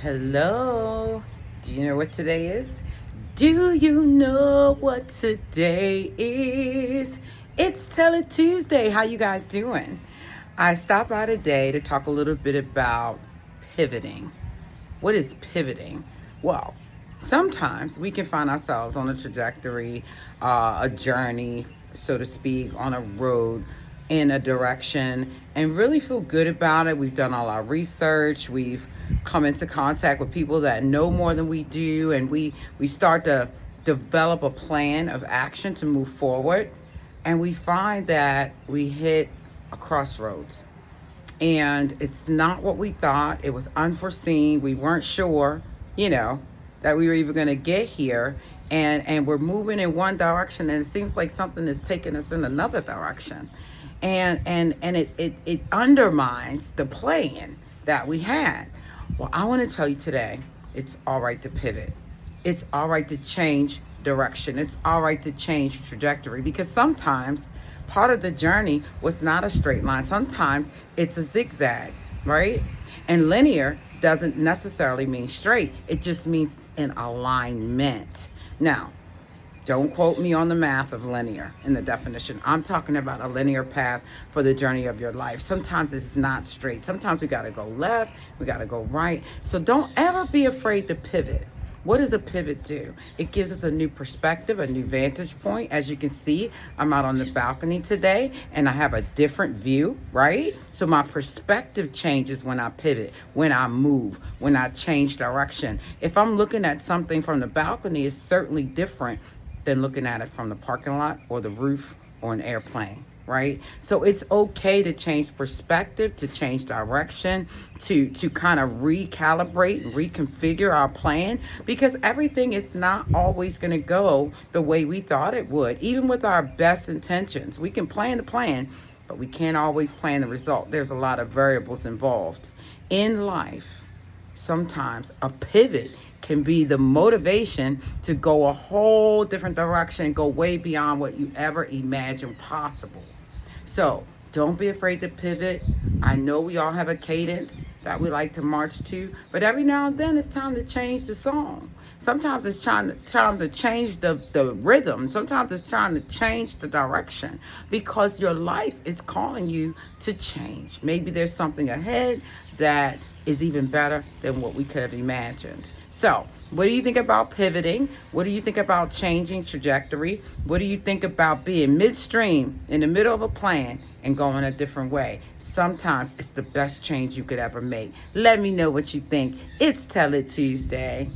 Hello. Do you know what today is? Do you know what today is? It's Tell It Tuesday. How you guys doing? I stopped by today to talk a little bit about pivoting. What is pivoting? Well, sometimes we can find ourselves on a trajectory, a journey, so to speak, on a road in a direction and really feel good about it. We've done all our research. We've come into contact with people that know more than we do, and we start to develop a plan of action to move forward. And we find that we hit a crossroads and it's not what we thought. It was unforeseen. We weren't sure, you know, that we were even going to get here. And we're moving in one direction, and it seems like something is taking us in another direction, and it undermines the plan that we had. Well, I want to tell you today, it's all right to pivot. It's all right to change direction. It's all right to change trajectory, because sometimes part of the journey was not a straight line. Sometimes it's a zigzag, right? And linear doesn't necessarily mean straight. It just means in alignment. Now, don't quote me on the math of linear in the definition. I'm talking about a linear path for the journey of your life. Sometimes it's not straight. Sometimes we got to go left, we got to go right. So don't ever be afraid to pivot. What does a pivot do? It gives us a new perspective, a new vantage point. As you can see, I'm out on the balcony today and I have a different view, right? So my perspective changes when I pivot, when I move, when I change direction. If I'm looking at something from the balcony, it's certainly different than looking at it from the parking lot or the roof or an airplane, right? So it's okay to change perspective, to change direction, to kind of recalibrate and reconfigure our plan, because everything is not always going to go the way we thought it would. Even with our best intentions, we can plan the plan, but we can't always plan the result. There's a lot of variables involved in life. Sometimes a pivot can be the motivation to go a whole different direction, go way beyond what you ever imagined possible. So don't be afraid to pivot. I know we all have a cadence that we like to march to, but every now and then it's time to change the song. Sometimes it's time to change the rhythm. Sometimes it's time to change the direction, because your life is calling you to change. Maybe there's something ahead that is even better than what we could have imagined. So, what do you think about pivoting? What do you think about changing trajectory? What do you think about being midstream in the middle of a plan and going a different way? Sometimes it's the best change you could ever make. Let me know what you think. It's Tell It Tuesday.